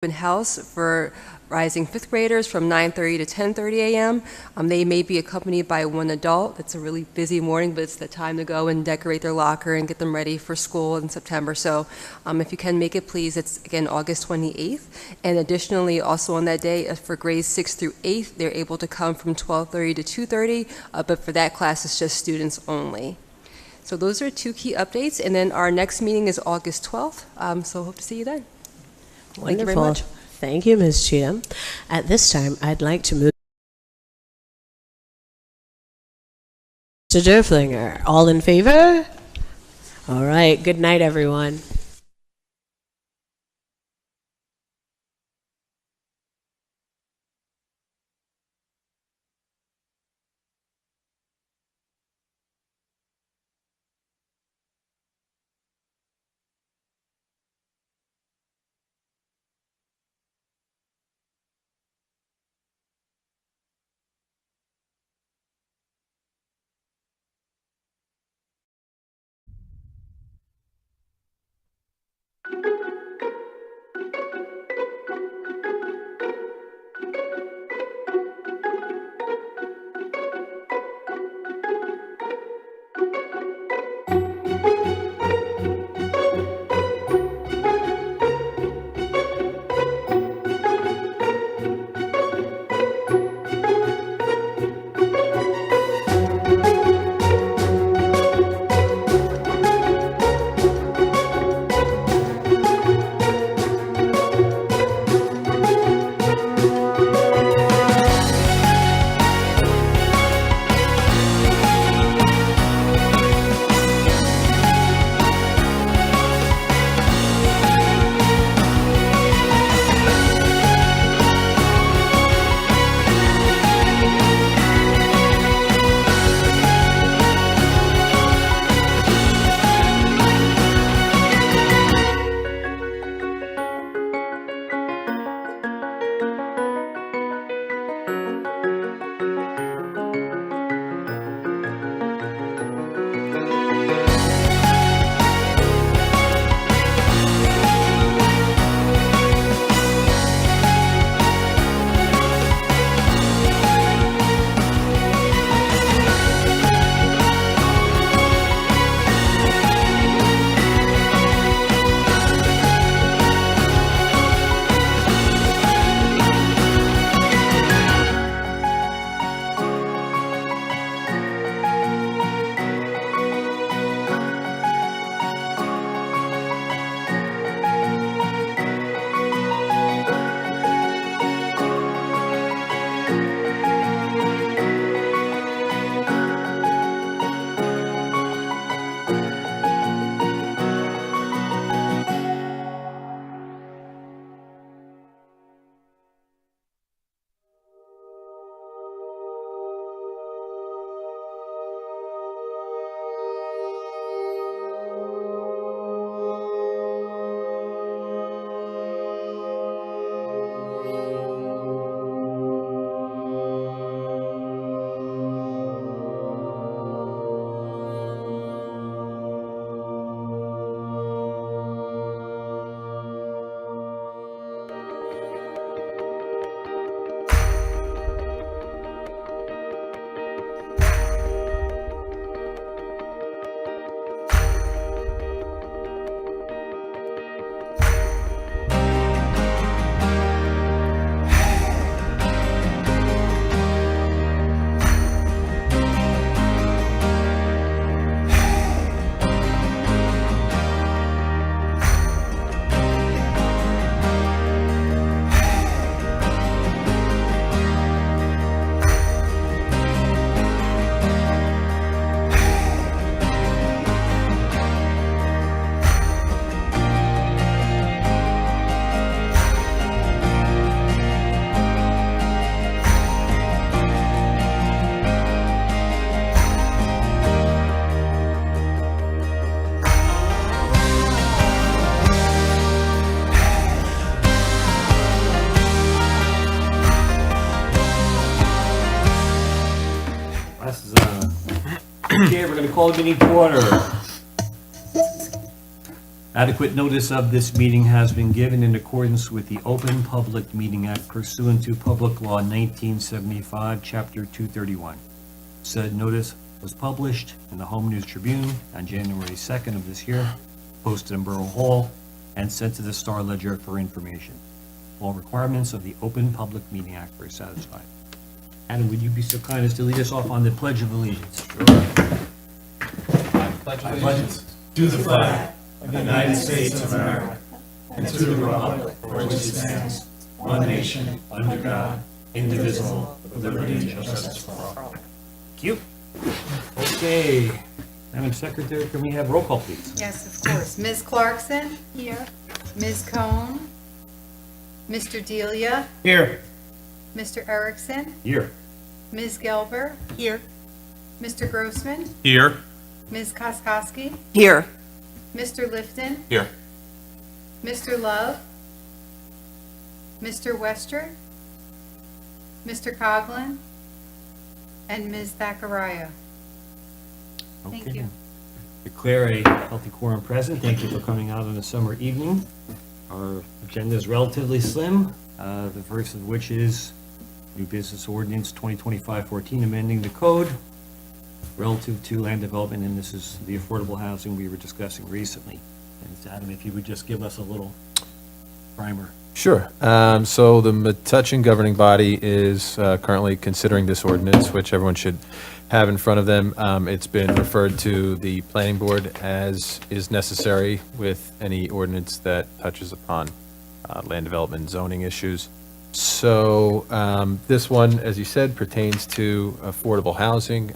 open house for rising fifth graders from 9:30 to 10:30 a.m. They may be accompanied by one adult. It's a really busy morning, but it's the time to go and decorate their locker and get them ready for school in September. So if you can make it, please, it's again August 28th. And additionally, also on that day, for grades 6 through 8, they're able to come from 12:30 to 2:30, but for that class, it's just students only. So those are two key updates, and then our next meeting is August 12th, so hope to see you then. Thank you very much. Thank you, Ms. Cheatham. At this time, I'd like to move to Derflinger. All in favor? All right. Good night, everyone. Okay, we're going to call the meeting to order. Adequate notice of this meeting has been given in accordance with the Open Public Meeting Act pursuant to Public Law 1975, Chapter 231. Said notice was published in the Home News Tribune on January 2nd of this year, posted in Borough Hall, and sent to the Star Ledger for information. All requirements of the Open Public Meeting Act were satisfied. Adam, would you be so kind as to lead us off on the Pledge of Allegiance? I pledge allegiance to the flag of the United States of America and to the republic for which it stands, one nation, under God, indivisible, with liberty and justice for all. Thank you. Okay, Madam Secretary, can we have roll call, please? Yes, of course. Ms. Clarkson? Here. Ms. Cohn? Mr. Delia? Here. Mr. Erickson? Here. Ms. Gelber? Here. Mr. Grossman? Here. Ms. Koskowski? Here. Mr. Lifton? Here. Mr. Love? Mr. Western? Mr. Coughlin? And Ms. Zachariah? Thank Okay. you. Declare a healthy quorum present. Thank you for coming out on a summer evening. Our agenda is relatively slim, the first of which is new business ordinance 2025-14, amending the code relative to land development, and this is the affordable housing we were discussing recently. And Adam, if you would just give us a little primer. Sure. So the Metuchen governing body is currently considering this ordinance, which everyone should have in front of them. It's been referred to the planning board as is necessary with any ordinance that touches upon land development and zoning issues. So this one, as you said, pertains to affordable housing.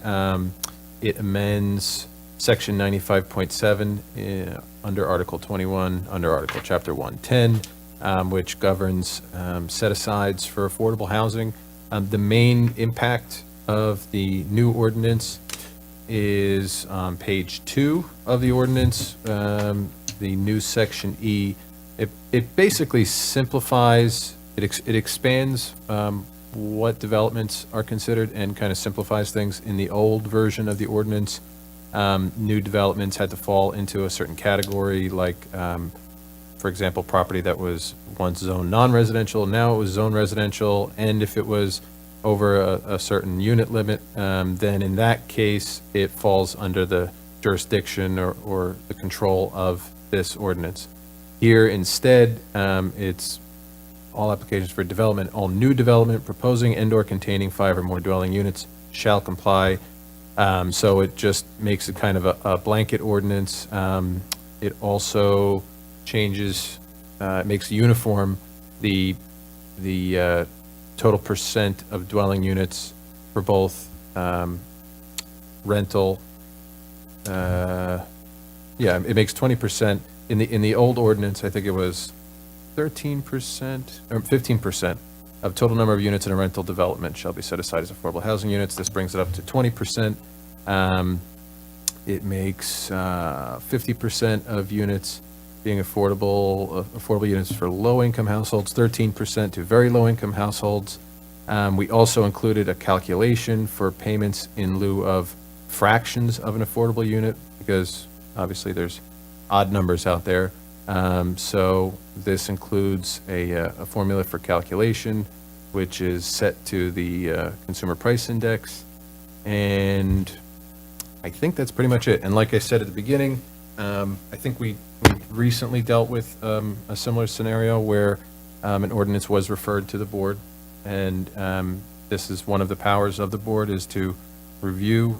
It amends Section 95.7 under Article 21, under Article Chapter 110, which governs set-asides for affordable housing. The main impact of the new ordinance is on page 2 of the ordinance, the new Section E. It basically simplifies, it expands what developments are considered and kind of simplifies things. In the old version of the ordinance, new developments had to fall into a certain category, like, for example, property that was once zoned non-residential, now it was zoned residential, and if it was over a certain unit limit, then in that case, it falls under the jurisdiction or the control of this ordinance. Here, instead, it's all applications for development, all new development proposing and/or containing 5 or more dwelling units shall comply. So it just makes it kind of a blanket ordinance. It also changes, it makes uniform the total percent of dwelling units for both rental. It makes 20%. In the old ordinance, I think it was 13% or 15% of total number of units in a rental development shall be set aside as affordable housing units. This brings it up to 20%. It makes 50% of units being affordable units for low-income households, 13% to very low-income households. We also included a calculation for payments in lieu of fractions of an affordable unit, because obviously there's odd numbers out there. So this includes a formula for calculation, which is set to the Consumer Price Index. And I think that's pretty much it. And like I said at the beginning, I think we recently dealt with a similar scenario where an ordinance was referred to the board. And this is one of the powers of the board, is to review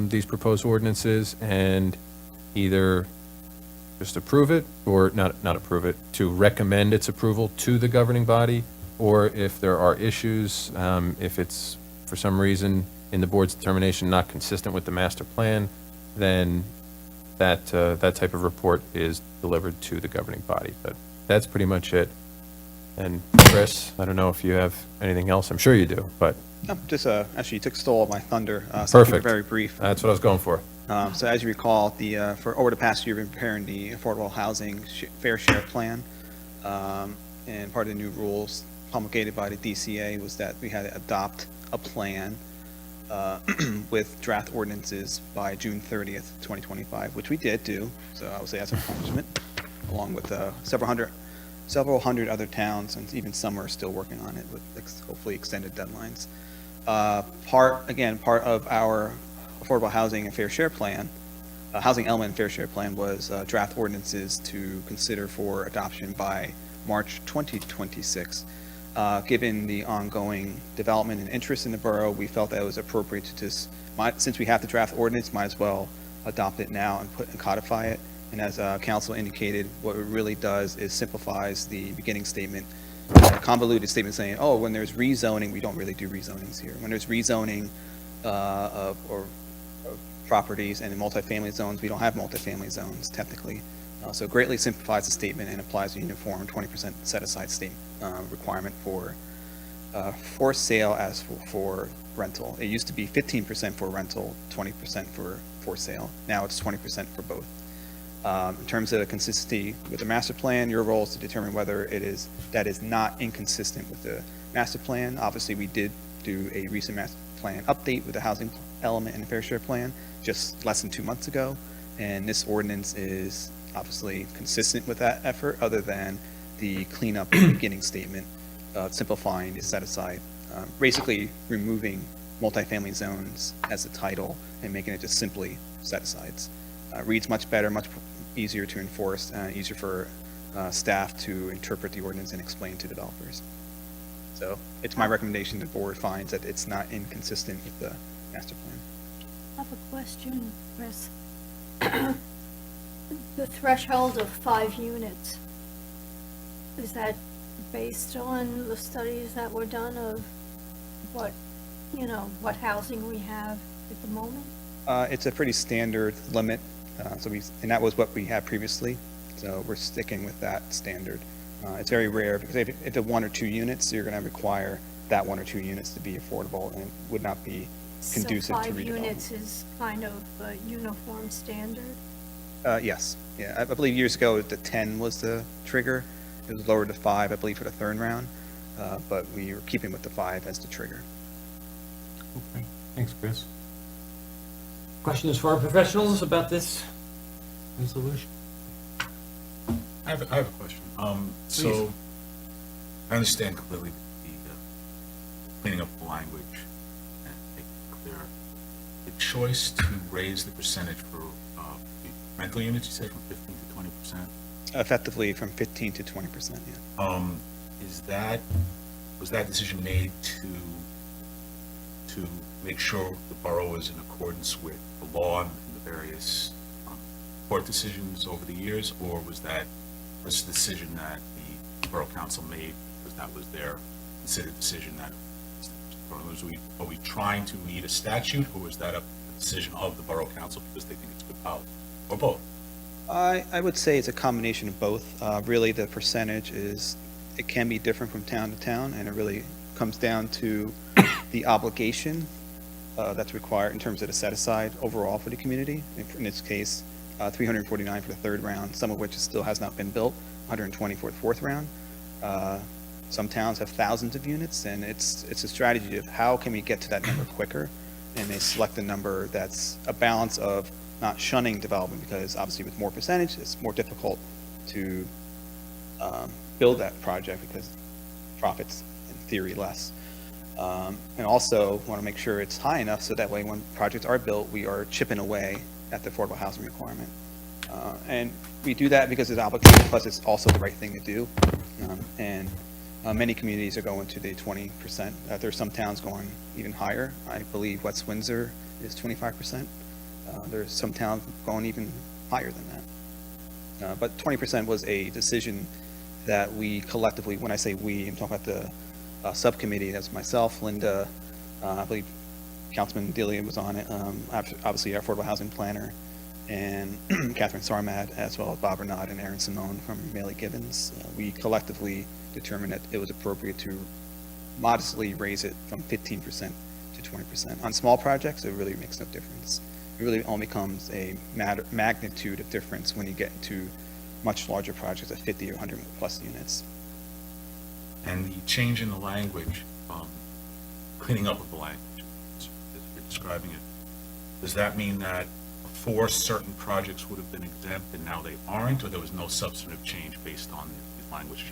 these proposed ordinances and either just approve it, or not approve it, to recommend its approval to the governing body, or if there are issues, if it's for some reason in the board's determination not consistent with the master plan, then that type of report is delivered to the governing body. But that's pretty much it. And Chris, I don't know if you have anything else. I'm sure you do, but No, just actually, you stole my thunder. So I'll keep it perfect. very brief. That's what I was going for. So as you recall, for over the past year, we've been preparing the Affordable Housing Fair Share Plan. And part of the new rules promulgated by the DCA was that we had to adopt a plan with draft ordinances by June 30th, 2025, which we did do. So I would say that's an accomplishment. along with several hundred other towns, and even some are still working on it with hopefully extended deadlines. Part of our affordable housing and fair share plan, housing element and fair share plan was draft ordinances to consider for adoption by March 2026. Given the ongoing development and interest in the borough, we felt that it was appropriate to just, since we have the draft ordinance, might as well adopt it now and codify it. And as council indicated, what it really does is simplifies the beginning statement, a convoluted statement saying, oh, when there's rezoning, we don't really do rezonings here. When there's rezoning of properties and in multifamily zones, we don't have multifamily zones technically. So greatly simplifies the statement and applies a uniform 20% set-aside state requirement for sale as for rental. It used to be 15% for rental, 20% for sale. Now it's 20% for both. In terms of the consistency with the master plan, your role is to determine whether that is not inconsistent with the master plan. Obviously, we did do a recent master plan update with the housing element and fair share plan just less than 2 months ago. And this ordinance is obviously consistent with that effort, other than the cleanup beginning statement, simplifying the set aside, basically removing multifamily zones as the title and making it just simply set asides. Reads much better, much easier to enforce, easier for staff to interpret the ordinance and explain to developers. So it's my recommendation the board finds that it's not inconsistent with the master plan. I have a question, Chris. The threshold of 5 units, is that based on the studies that were done of what housing we have at the moment? It's a pretty standard limit, and that was what we had previously, so we're sticking with that standard. It's very rare, because if it's 1 or 2 units, you're going to require that 1 or 2 units to be affordable, and it would not be conducive to redevelopment. So 5 units is kind of a uniform standard? Yes, yeah, I believe years ago, the 10 was the trigger. It was lowered to 5, I believe, for the third round, but we were keeping with the 5 as the trigger. Okay, thanks, Chris. Questions for our professionals about this resolution? I have a question. So I understand completely the cleaning up the language and making it clear. The choice to raise the percentage for rental units, you said from 15 to 20%? Effectively from 15 to 20%, yeah. Was that decision made to make sure the borough is in accordance with the law and the various court decisions over the years, or was that a decision that the borough council made because that was their considered decision? That are we trying to meet a statute, or was that a decision of the borough council because they think it's good policy, or both? I would say it's a combination of both. Really, the percentage it can be different from town to town, and it really comes down to the obligation that's required in terms of the set-aside overall for the community. In this case, 349 for the third round, some of which still has not been built, 120 for the fourth round. Some towns have thousands of units, and it's a strategy of how can we get to that number quicker, and they select a number that's a balance of not shunning development, because obviously with more percentage, it's more difficult to build that project because profits, in theory, less. And also want to make sure it's high enough so that way when projects are built, we are chipping away at the affordable housing requirement. And we do that because it's obligated, plus it's also the right thing to do. Many communities are going to the 20%. There's some towns going even higher. I believe West Windsor is 25%. There's some towns going even higher than that. But 20% was a decision that we collectively, when I say we, I'm talking about the subcommittee. That's myself, Linda, I believe Councilman Delia was on it, obviously our affordable housing planner, and Catherine Sarmad, as well as Bob Renaud and Aaron Simone from Maley Gibbons. We collectively determined that it was appropriate to modestly raise it from 15% to 20%. On small projects, it really makes no difference. It really only becomes a magnitude of difference when you get into much larger projects at 50 or 100 plus units. And the change in the language, cleaning up of the language, as you're describing it, does that mean that a before certain projects would have been exempt and now they aren't, or there was no substantive change based on the language?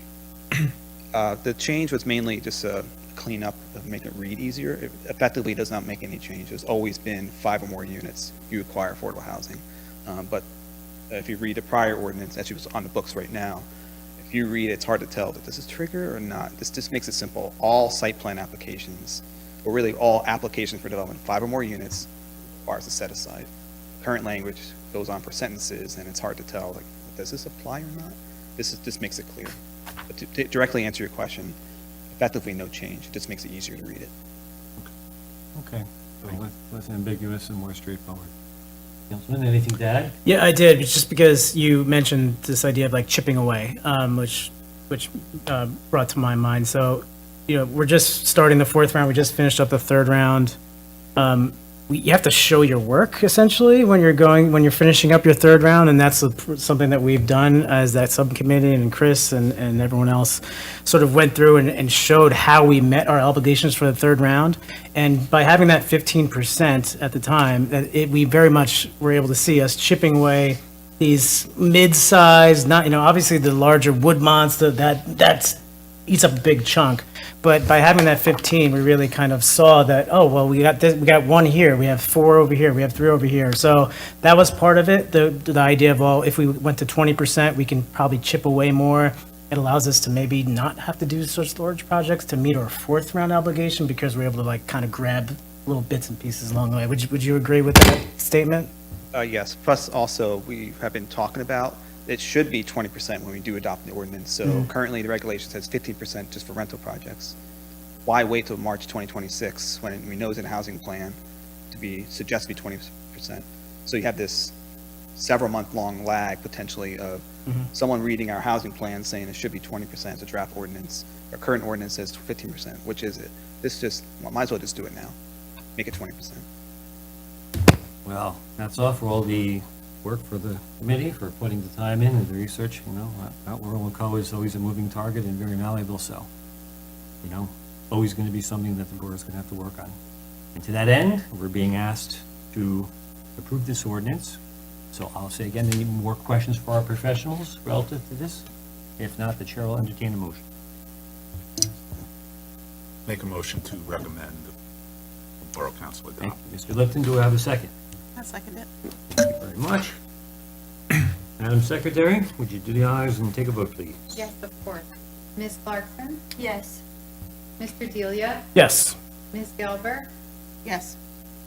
The change was mainly just a cleanup of making it read easier. It effectively does not make any change. There's always been 5 or more units you acquire affordable housing. But if you read the prior ordinance, actually was on the books right now, if you read it, it's hard to tell that this is trigger or not. This just makes it simple. All site plan applications, or really all applications for development, 5 or more units, requires a set aside. Current language goes on for sentences, and it's hard to tell, like, does this apply or not? This makes it clear. But to directly answer your question, effectively no change. It just makes it easier to read it. Okay, so less ambiguous and more straightforward. Councilman, anything to add? Yeah, I did. It's just because you mentioned this idea of like chipping away, which brought to my mind. So, we're just starting the 4th round. We just finished up the 3rd round. You have to show your work essentially when you're finishing up your 3rd round, and that's something that we've done as that subcommittee, and Chris and everyone else sort of went through and showed how we met our obligations for the 3rd round. And by having that 15% at the time, we very much were able to see us chipping away these mid-sized, not, obviously the larger wood monster that eats up a big chunk. But by having that 15, we really kind of saw that, oh, well, we got this, we got 1 here, we have 4 over here, we have 3 over here. So that was part of it, the idea of, well, if we went to 20%, we can probably chip away more. It allows us to maybe not have to do such large projects to meet our 4th round obligation, because we're able to like kind of grab little bits and pieces along the way. Would you agree with that statement? Yes, plus also, we have been talking about, it should be 20% when we do adopt the ordinance. So currently, the regulation says 15% just for rental projects. Why wait till March 2026 when we know it's in a housing plan suggest to be 20%? So you have this several-month-long lag, potentially, of someone reading our housing plan saying it should be 20% as a draft ordinance. Our current ordinance says 15%. Which is it? Might as well just do it now. Make it 20%. Well, that's all for all the work for the committee, for putting the time in and the research. Mount Laurel is always a moving target and very malleable, so, always going to be something that the board is going to have to work on. And to that end, we're being asked to approve this ordinance. So I'll say again, any more questions for our professionals relative to this? If not, the chair will entertain a motion. Make a motion to recommend the Borough Council adopt. Thank you. Mr. Lipton, do I have a second? I'll second it. Thank you very much. Madam Secretary, would you do the honors and take a vote, please? Yes, of course. Ms. Clarkson? Yes. Mr. Delia? Yes. Ms. Gelber? Yes.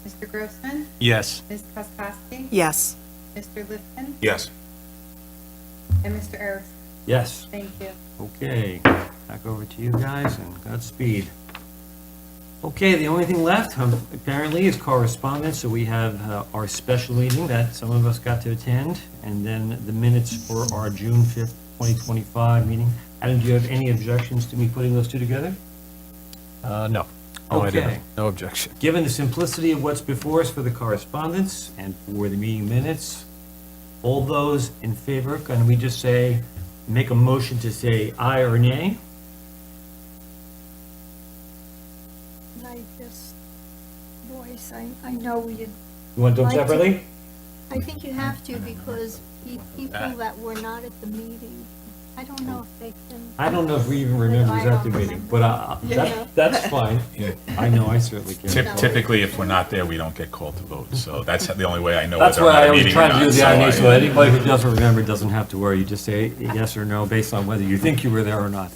Mr. Grossman? Yes. Ms. Koskowski? Yes. Mr. Lipton? Yes. And Mr. Erickson? Yes. Thank you. Okay, back over to you guys, and Godspeed. Okay, the only thing left, apparently, is correspondence. So we have our special meeting that some of us got to attend, and then the minutes for our June 5th, 2025 meeting. Adam, do you have any objections to me putting those two together? No. I do. Okay. No objection. Given the simplicity of what's before us for the correspondence and for the meeting minutes, all those in favor, can we just make a motion to say aye or nay? I just voice, I know you, You want to do them Like to- separately? I think you have to, because people that were not at the meeting, I don't know if they can. I don't know if we even remember I who's at the don't meeting, remember. but that's fine. I know, I certainly can. Typically, if we're not there, we don't get called to vote, so that's the only way I know That's whether why I I'm at a always meeting try or to not. do the So INA, I- so anybody who doesn't remember doesn't have to worry. You just say yes or no based on whether you think you were there or not.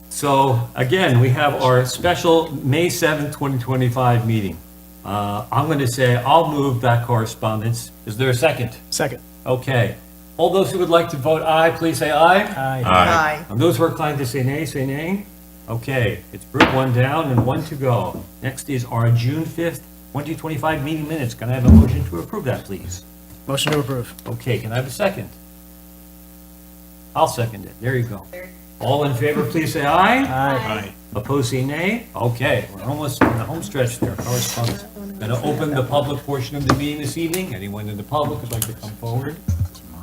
So, again, we have our special May 7th, 2025 meeting. I'm going to say I'll move that correspondence. Is there a second? Second. Okay. All those who would like to vote aye, please say aye. Aye. Aye. And those who are inclined to say nay, say nay. Okay, it's Brute one down and one to go. Next is our June 5th, 2025 meeting minutes. Can I have a motion to approve that, please? Motion to approve. Okay, can I have a second? I'll second it. There you go. All in favor, please say aye. Aye. Opposed, say nay. Okay, we're almost in the home stretch there. Correspondence. Going to open the public portion of the meeting this evening. Anyone in the public would like to come forward?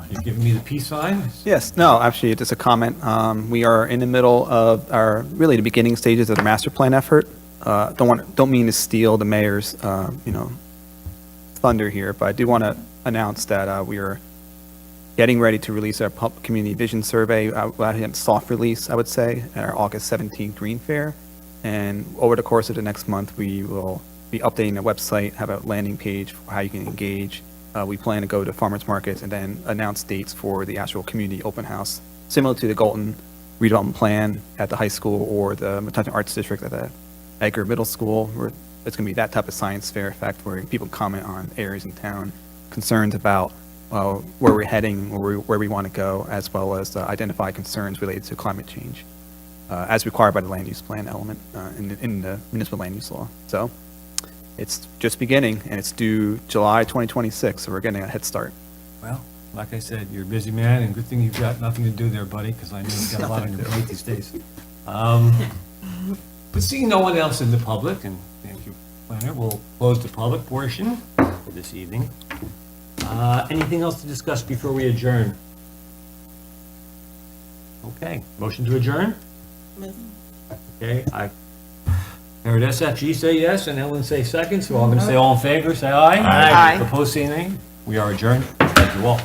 You're giving me the peace sign? Yes, no, actually, just a comment. We are in the middle of really the beginning stages of the master plan effort. Don't mean to steal the mayor's, thunder here, but I do want to announce that we are getting ready to release our community vision survey, soft release, I would say, at our August 17th Green Fair. And over the course of the next month, we will be updating the website, have a landing page for how you can engage. We plan to go to farmers markets and then announce dates for the actual community open house, similar to the Galton redevelopment plan at the high school or the Metuchen Arts District at the Edgar Middle School, where it's going to be that type of science fair effect where people comment on areas in town, concerns about where we're heading, where we want to go, as well as identify concerns related to climate change, as required by the land use plan element in the municipal land use law. So it's just beginning, and it's due July 2026, so we're getting a head start. Well, like I said, you're a busy man, and good thing you've got nothing to do there, buddy, because I know you've got a lot on your plate these days. But seeing no one else in the public, and thank you, Planner, we'll close the public portion for this evening. Anything else to discuss before we adjourn? Okay, motion to adjourn? Okay, I heard SFG say yes, and Ellen say second, so I'm going to say all in favor, say aye. Aye. Opposed, say nay. We are adjourned. Thank you all.